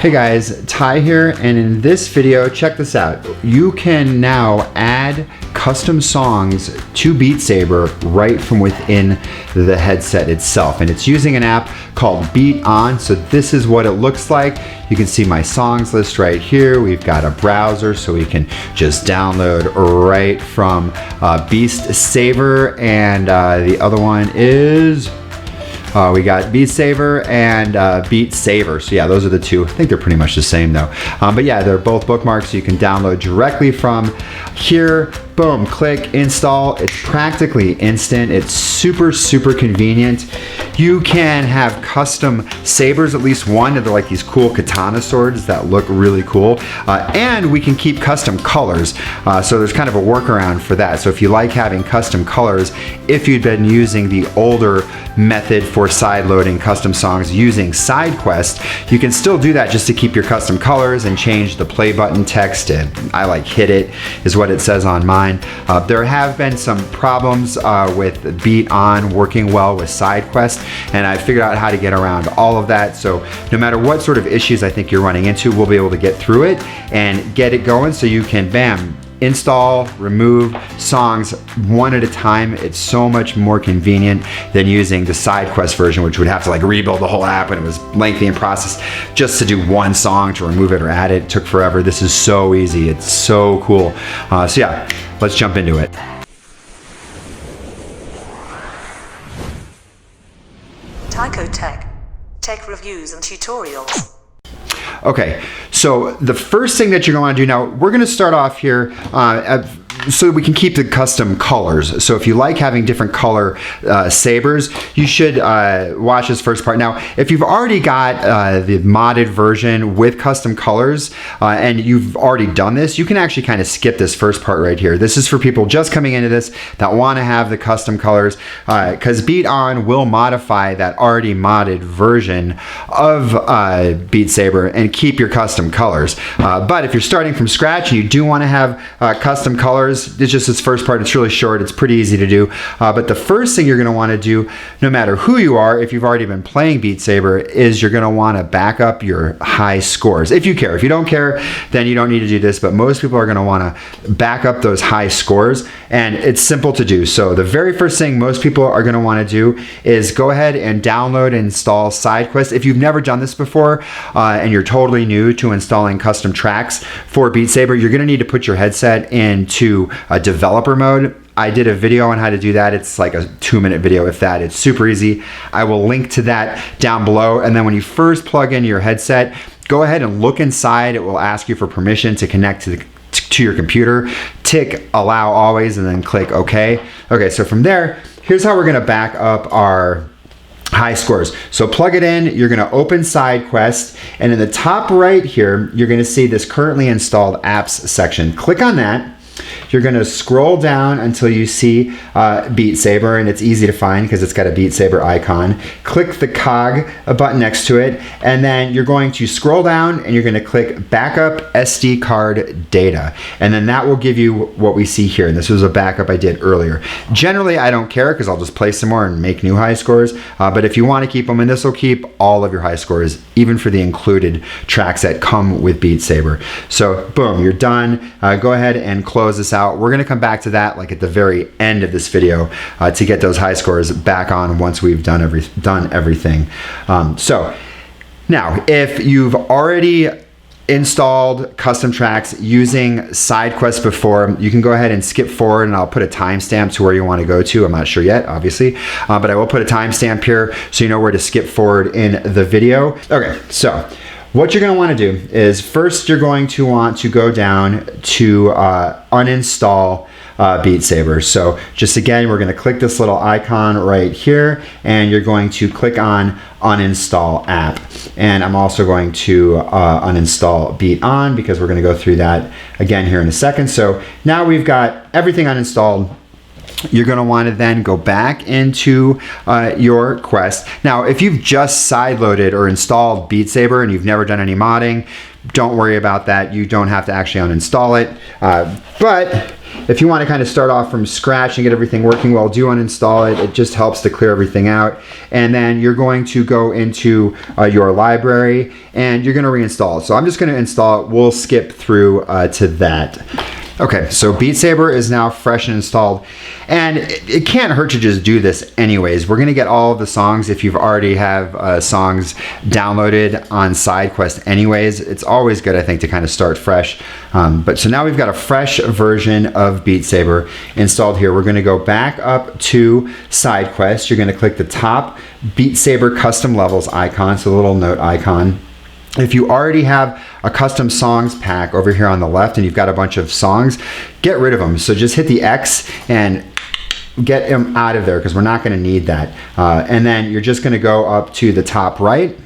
Hey guys, Ty here, and in this video, check this out. You can now add custom songs to Beat Saber right from within the headset itself, and it's using an app called BeatOn. So this is what it looks like. You can see my songs list right here. We've got a browser, so we can just download right from Beat Saber, and the other one is we got Beat Saber and Beat Saber. So yeah, those are the two. I think they're pretty much the same though. But yeah, they're both bookmarks, so you can download directly from here. Boom, click, install. It's practically instant. It's super convenient. You can have custom sabers, at least one. They're like these cool katana swords that look really cool. And we can keep custom colors. So there's kind of a workaround for that. So if you like having custom colors, if you'd been using the older method for side loading custom songs using SideQuest, you can still do that just to keep your custom colors and change the play button text. I like hit it is what it says on mine. There have been some problems with BeatOn working well with SideQuest, and I figured out how to get around all of that. So no matter what sort of issues I think you're running into, we'll be able to get through it and get it going so you can, bam, install, remove songs one at a time. It's so much more convenient than using the SideQuest version, which would have to like rebuild the whole app, and it was lengthy in process just to do one song to remove it or add it. It took forever. This is so easy. It's so cool. So yeah, let's jump into it. Tyco Tech reviews and tutorials. Okay, so the first thing that you're going to want to do now, we're going to start off here so we can keep the custom colors. So if you like having different color sabers, you should watch this first part. Now, if you've already got the modded version with custom colors and you've already done this, you can actually kind of skip this first part right here. This is for people just coming into this that want to have the custom colors, because BeatOn will modify that already modded version of Beat Saber and keep your custom colors. But if you're starting from scratch and you do want to have custom colors, it's just this first part. It's really short. It's pretty easy to do. But the first thing you're going to want to do, no matter who you are, if you've already been playing Beat Saber, is you're going to want to back up your high scores. If you care. If you don't care, then you don't need to do this. But most people are going to want to back up those high scores. And it's simple to do. So the very first thing most people are going to want to do is go ahead and download and install SideQuest. If you've never done this before and you're totally new to installing custom tracks for Beat Saber, you're going to need to put your headset into a developer mode. I did a video on how to do that. It's like a 2-minute video, if that. It's super easy. I will link to that down below. And then when you first plug in your headset, go ahead and look inside. It will ask you for permission to connect to your computer. Tick allow always, and then click OK. Okay, so from there, here's how we're going to back up our high scores. So plug it in, you're going to open SideQuest, and in the top right here, you're going to see this currently installed apps section. Click on that. You're going to scroll down until you see Beat Saber, and it's easy to find because it's got a Beat Saber icon. Click the cog button next to it, and then you're going to scroll down and you're going to click Backup SD Card Data, and then that will give you what we see here. And this was a backup I did earlier. Generally, I don't care because I'll just play some more and make new high scores, but if you want to keep them, and this will keep all of your high scores, even for the included tracks that come with Beat Saber. So boom, you're done. Go ahead and close this out. We're going to come back to that like at the very end of this video to get those high scores back on once we've done everything. So now, if you've already installed custom tracks using SideQuest before, you can go ahead and skip forward, and I'll put a timestamp to where you want to go to. I'm not sure yet, obviously, but I will put a timestamp here so you know where to skip forward in the video. Okay, so what you're going to want to do is first you're going to want to go down to uninstall Beat Saber. So just again, we're going to click this little icon right here, and you're going to click on uninstall app. And I'm also going to uninstall BeatOn because we're going to go through that again here in a second. So now we've got everything uninstalled. You're going to want to then go back into your Quest. Now, if you've just sideloaded or installed Beat Saber and you've never done any modding, don't worry about that. You don't have to actually uninstall it. But if you want to kind of start off from scratch and get everything working well, do uninstall it. It just helps to clear everything out. And then you're going to go into your library and you're going to reinstall it. So I'm just going to install it. We'll skip through to that. Okay, so Beat Saber is now fresh and installed, and it can't hurt to just do this anyways. We're gonna get all of the songs if you've already have songs downloaded on SideQuest anyways. It's always good, I think, to kind of start fresh. But so now we've got a fresh version of Beat Saber installed here. We're gonna go back up to SideQuest. You're gonna click the top Beat Saber custom levels icon, so the little note icon. If you already have a custom songs pack over here on the left and you've got a bunch of songs, get rid of them. So just hit the X and get them out of there because we're not going to need that. And then you're just going to go up to the top right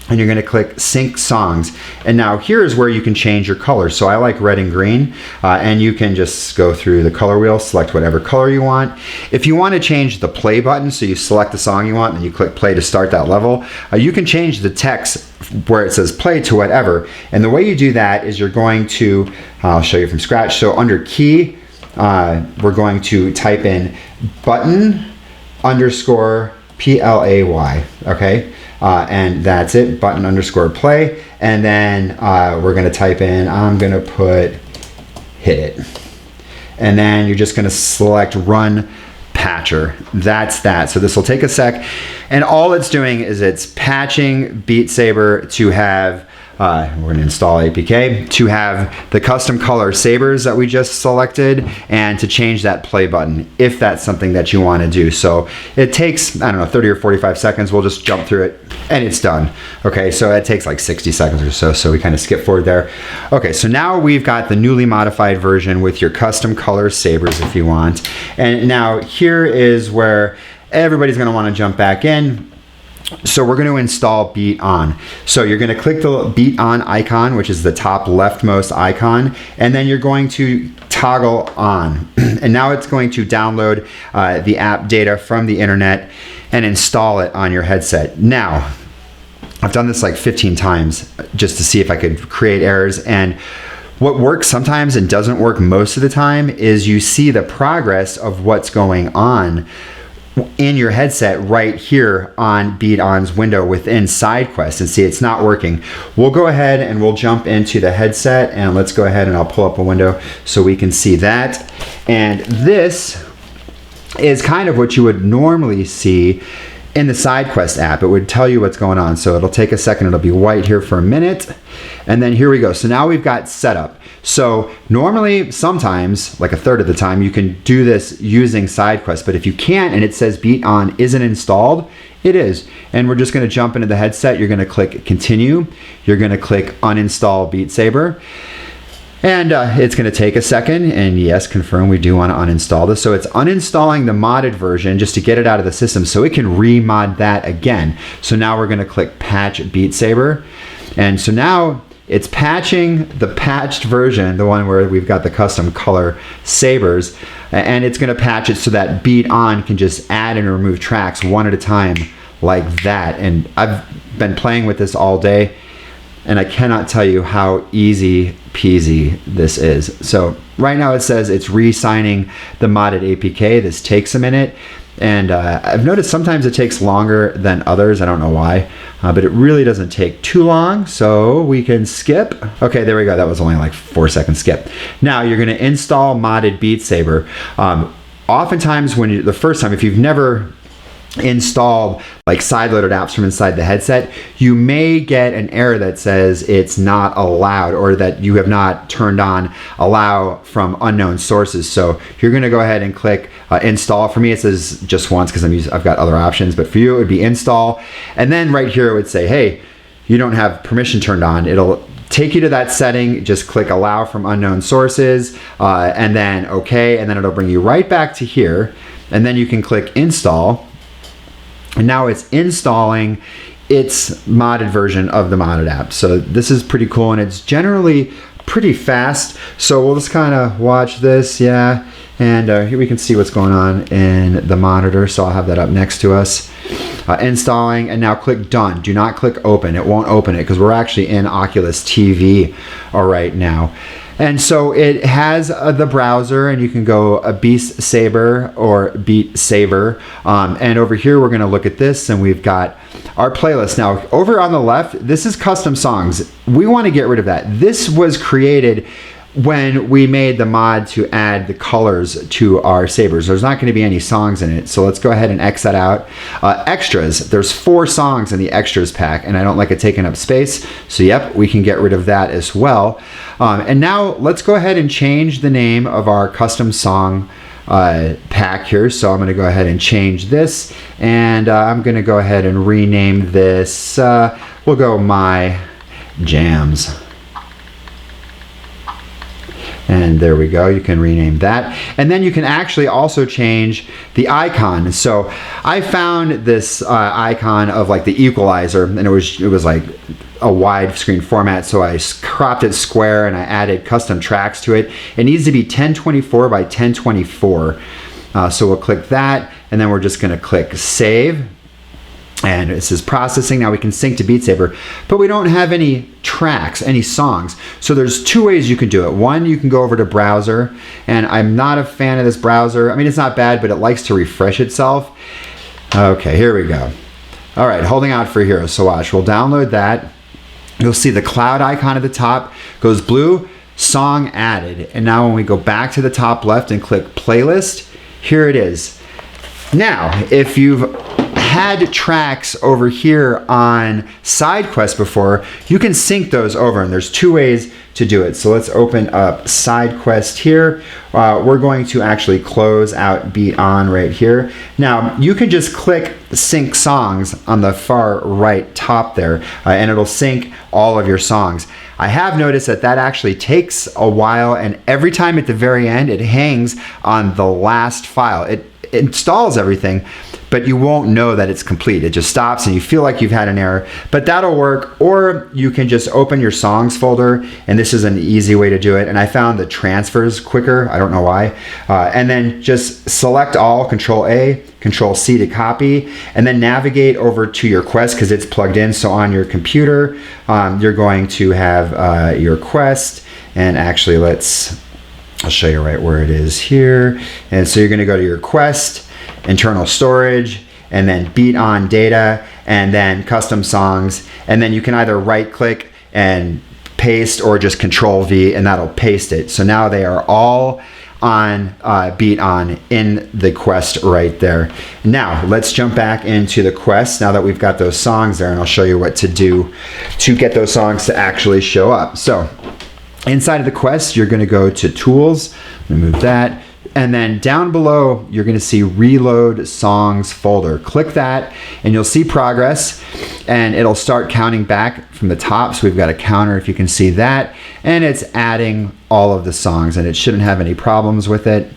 and you're going to click sync songs. And now here's where you can change your color. So I like red and green, and you can just go through the color wheel, select whatever color you want. If you want to change the play button, so you select the song you want and you click play to start that level, you can change the text where it says play to whatever. And the way you do that is you're going to, I'll show you from scratch. So under key, we're going to type in button underscore play, okay? And that's it, button underscore play. And then we're gonna type in, I'm gonna put hit it. And then you're just gonna select run patcher. That's that. So this will take a sec. And all it's doing is it's patching Beat Saber to have, we're going to install APK, to have the custom color sabers that we just selected and to change that play button if that's something that you want to do. So it takes, I don't know, 30 or 45 seconds. We'll just jump through it and it's done. Okay, so it takes like 60 seconds or so. So we kind of skip forward there. Okay, so now we've got the newly modified version with your custom color sabers if you want. And now here is where everybody's going to want to jump back in. So we're going to install BeatOn. So you're going to click the BeatOn icon, which is the top leftmost icon, and then you're going to toggle on. And now it's going to download the app data from the internet and install it on your headset. Now, I've done this like 15 times just to see if I could create errors, and what works sometimes and doesn't work most of the time is you see the progress of what's going on in your headset right here on BeatOn's window within SideQuest, and see it's not working. We'll go ahead and we'll jump into the headset, and let's go ahead and I'll pull up a window so we can see that. And this is kind of what you would normally see in the SideQuest app. It would tell you what's going on. So it'll take a second, it'll be white here for a minute, and then here we go. So now we've got setup. So normally, sometimes, like a third of the time, you can do this using SideQuest, but if you can't and it says BeatOn isn't installed, it is. And we're just gonna jump into the headset. You're gonna click continue. You're gonna click uninstall Beat Saber. And it's going to take a second, and yes, confirm we do want to uninstall this. So it's uninstalling the modded version just to get it out of the system so it can remod that again. So now we're going to click patch Beat Saber. And so now it's patching the patched version, the one where we've got the custom color sabers, and it's going to patch it so that BeatOn can just add and remove tracks one at a time like that. And I've been playing with this all day, and I cannot tell you how easy peasy this is. So right now it says it's re-signing the modded APK. This takes a minute, and I've noticed sometimes it takes longer than others. I don't know why, but it really doesn't take too long, so we can skip. Okay, there we go. That was only like 4 second skip. Now you're gonna install modded Beat Saber. Oftentimes when you, the first time, if you've never installed like sideloaded apps from inside the headset, you may get an error that says it's not allowed, or that you have not turned on allow from unknown sources. So you're going to go ahead and click install. For me it says just once because I've got other options, but for you it would be install, and then right here it would say, hey, you don't have permission turned on. It'll take you to that setting, just click allow from unknown sources, and then okay, and then it'll bring you right back to here, and then you can click install. And now it's installing its modded version of the modded app. So this is pretty cool, and it's generally pretty fast. So we'll just kind of watch this, yeah. And here we can see what's going on in the monitor. So I'll have that up next to us. Installing, and now click done. Do not click open. It won't open it because we're actually in Oculus TV right now. And so it has the browser, and you can go a Beat Saber or Beat Saber. And over here, we're going to look at this, and we've got our playlist. Now, over on the left, this is custom songs. We want to get rid of that. This was created when we made the mod to add the colors to our sabers. There's not going to be any songs in it, so let's go ahead and X that out. Extras, there's 4 songs in the extras pack, and I don't like it taking up space, so yep, we can get rid of that as well. And now let's go ahead and change the name of our custom song pack here. So I'm going to go ahead and change this, and I'm going to go ahead and rename this, we'll go My Jams. And there we go, you can rename that. And then you can actually also change the icon. So I found this icon of like the equalizer, and it was like a widescreen format, so I cropped it square and I added custom tracks to it. It needs to be 1024 by 1024. So we'll click that, and then we're just gonna click save. And it says processing. Now we can sync to Beat Saber, but we don't have any tracks, any songs. So there's 2 ways you can do it. One, you can go over to browser, and I'm not a fan of this browser. I mean, it's not bad, but it likes to refresh itself. Okay, here we go. All right, holding out for Heroes. So watch, we'll download that. You'll see the cloud icon at the top goes blue, song added. And now when we go back to the top left and click playlist, here it is. Now, if you've had tracks over here on SideQuest before, you can sync those over, and there's 2 ways to do it. So let's open up SideQuest here. We're going to actually close out BeatOn right here. Now you can just click sync songs on the far right top there, and it'll sync all of your songs. I have noticed that that actually takes a while, and every time at the very end it hangs on the last file. It installs everything, but you won't know that it's complete. It just stops and you feel like you've had an error, but that'll work. Or you can just open your songs folder, and this is an easy way to do it. And I found the transfers quicker, I don't know why. And then just select all, Control A, Control C to copy, and then navigate over to your Quest because it's plugged in. So on your computer, you're going to have your Quest, and actually I'll show you right where it is here. And so you're going to go to your Quest, internal storage, and then BeatOn data, and then custom songs. And then you can either right click and paste, or just Control V, and that'll paste it. So now they are all on BeatOn in the Quest right there. Now let's jump back into the Quest now that we've got those songs there, and I'll show you what to do to get those songs to actually show up. So inside of the Quest, you're going to go to Tools, remove that, and then down below, you're going to see Reload Songs folder. Click that, and you'll see progress, and it'll start counting back from the top. So we've got a counter, if you can see that, and it's adding all of the songs, and it shouldn't have any problems with it.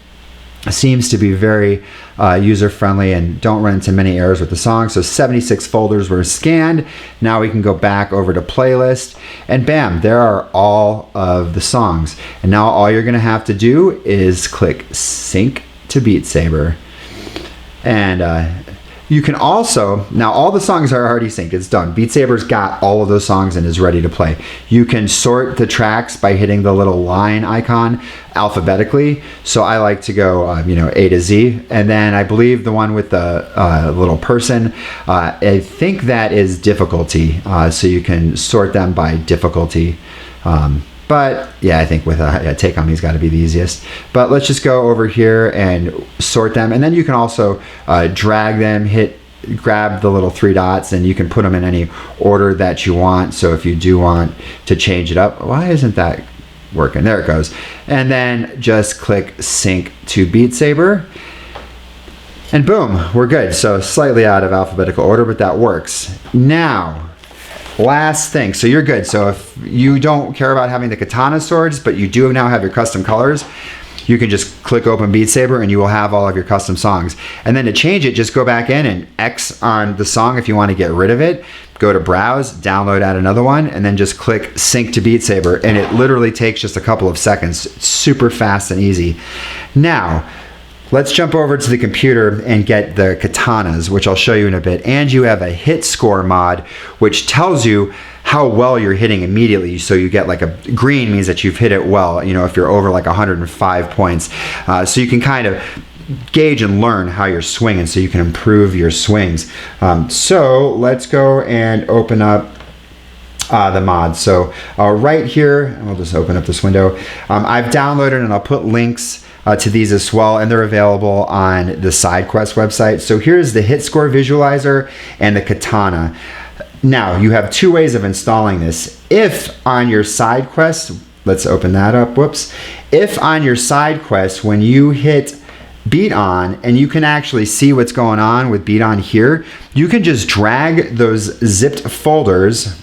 It seems to be very user-friendly and don't run into many errors with the song. So 76 folders were scanned. Now we can go back over to playlist, and bam, there are all of the songs. And now all you're gonna have to do is click sync to Beat Saber. And you can also, now all the songs are already synced, it's done. Beat Saber's got all of those songs and is ready to play. You can sort the tracks by hitting the little line icon alphabetically. So I like to go, A to Z. And then I believe the one with the little person, I think that is difficulty. So you can sort them by difficulty. But yeah, I think with a Take On Me's got to be the easiest. But let's just go over here and sort them. And then you can also drag them, grab the little 3 dots, and you can put them in any order that you want. So if you do want to change it up, why isn't that working? There it goes. And then just click sync to Beat Saber. And boom, we're good. So slightly out of alphabetical order, but that works. Now, last thing, so you're good. So if you don't care about having the katana swords, but you do now have your custom colors, you can just click open Beat Saber and you will have all of your custom songs. And then to change it, just go back in and X on the song if you want to get rid of it. Go to browse, download, add another one, and then just click sync to Beat Saber, and it literally takes just a couple of seconds. It's super fast and easy. Now, let's jump over to the computer and get the katanas, which I'll show you in a bit. And you have a hit score mod, which tells you how well you're hitting immediately. So you get like a green means that you've hit it well, you know, if you're over like 105 points. So you can kind of gauge and learn how you're swinging so you can improve your swings. So let's go and open up the mod. So right here, and we'll just open up this window. I've downloaded, and I'll put links to these as well, and they're available on the SideQuest website. So here's the hit score visualizer and the katana. Now you have two ways of installing this. If on your SideQuest, let's open that up, whoops. If on your SideQuest, when you hit BeatOn, and you can actually see what's going on with BeatOn here, you can just drag those zipped folders,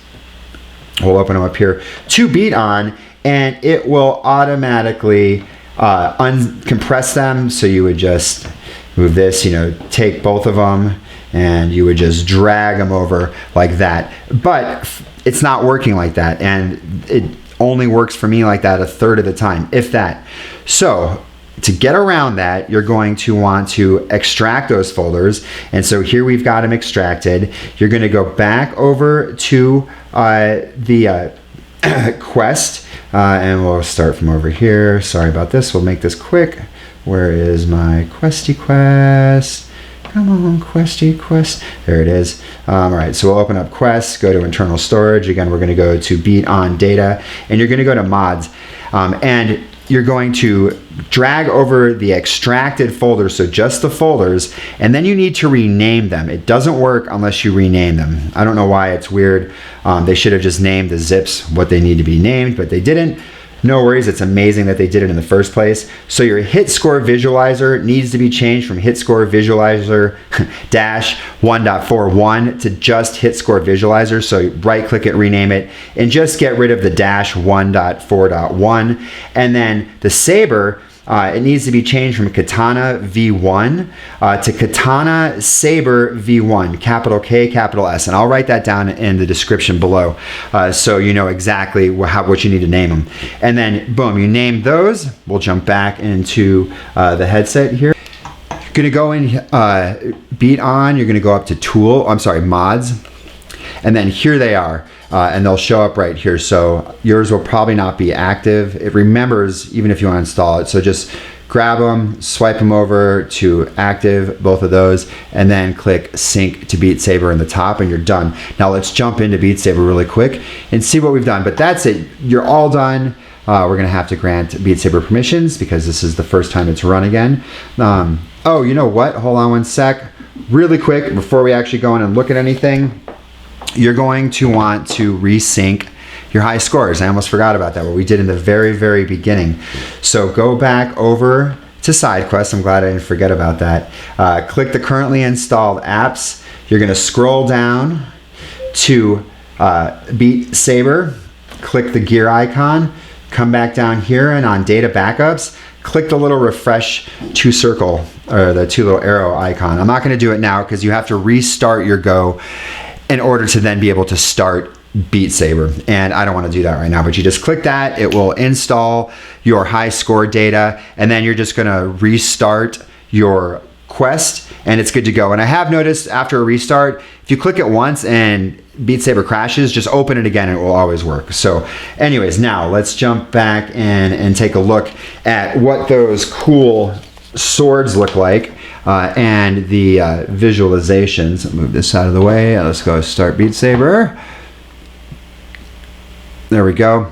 we'll open them up here, to BeatOn, and it will automatically uncompress them. So you would just move this, you know, take both of them, and you would just drag them over like that. But it's not working like that, and it only works for me like that a third of the time, if that. So to get around that, you're going to want to extract those folders. And so here we've got them extracted. You're going to go back over to the Quest, and we'll start from over here. Sorry about this. We'll make this quick. Where is my Questy Quest? Come on, Questy Quest. There it is. All right, so we'll open up Quest, go to internal storage. Again, we're going to go to BeatOn data, and you're going to go to mods. And you're going to drag over the extracted folders, so just the folders, and then you need to rename them. It doesn't work unless you rename them. I don't know why, it's weird. They should have just named the zips what they need to be named, but they didn't. No worries, it's amazing that they did it in the first place. So your hit score visualizer needs to be changed from hit score visualizer dash 1.41 to just hit score visualizer. So right click it, rename it, and just get rid of the dash 1.4.1. And then the Saber, it needs to be changed from Katana V1 to Katana Saber V1, capital K, capital S. And I'll write that down in the description below so you know exactly what you need to name them. And then, boom, you name those. We'll jump back into the headset here. You're going to go in BeatOn. You're going to go up to mods. And then here they are. And they'll show up right here. So yours will probably not be active. It remembers even if you uninstall it. So just grab them, swipe them over to active, both of those, and then click sync to Beat Saber in the top, and you're done. Now let's jump into Beat Saber really quick and see what we've done. But that's it. You're all done. We're going to have to grant Beat Saber permissions because this is the first time it's run again. Oh, you know what? Hold on one sec. Really quick, before we actually go in and look at anything, you're going to want to resync your high scores. I almost forgot about that, what we did in the very, very beginning. So go back over to SideQuest. I'm glad I didn't forget about that. Click the currently installed apps. You're going to scroll down to Beat Saber. Click the gear icon. Come back down here, and on data backups, click the little refresh two circle, or the two little arrow icon. I'm not going to do it now because you have to restart your Go in order to then be able to start Beat Saber. And I don't want to do that right now, but you just click that. It will install your high score data, and then you're just going to restart your Quest, and it's good to go. And I have noticed after a restart, if you click it once and Beat Saber crashes, just open it again and it will always work. So anyways, now let's jump back and take a look at what those cool swords look like. And the visualizations. I'll move this out of the way. Let's go start Beat Saber. There we go.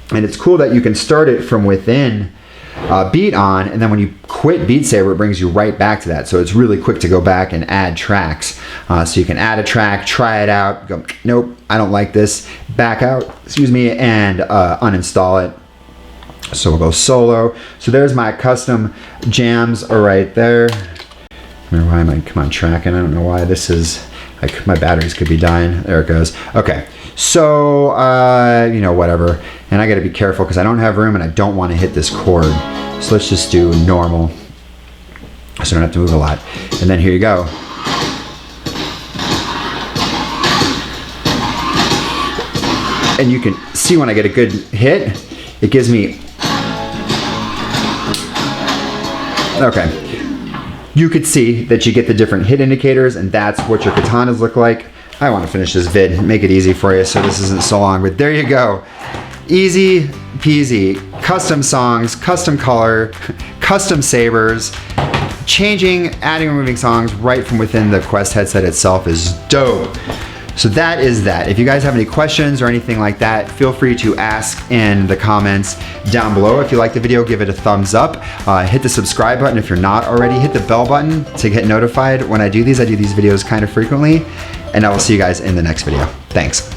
And it's cool that you can start it from within BeatOn, and then when you quit Beat Saber, it brings you right back to that. So it's really quick to go back and add tracks. So you can add a track, try it out, go, nope, I don't like this, back out, excuse me, and uninstall it. So we'll go solo. So there's my custom jams are right there. Why am I, come on, tracking? I don't know why this is, like, my batteries could be dying. There it goes. Okay, so, you know, whatever. And I gotta be careful because I don't have room and I don't want to hit this chord. So let's just do normal. So I don't have to move a lot. And then here you go. And you can see when I get a good hit, it gives me, okay. you could see that you get the different hit indicators, and that's what your katanas look like. I want to finish this vid, make it easy for you so this isn't so long, but there you go. Easy peasy. Custom songs, custom color, custom sabers. Changing, adding, removing songs right from within the Quest headset itself is dope. So that is that. If you guys have any questions or anything like that, feel free to ask in the comments down below. If you like the video, give it a thumbs up. Hit the subscribe button if you're not already. Hit the bell button to get notified when I do these. I do these videos kind of frequently. And I will see you guys in the next video. Thanks.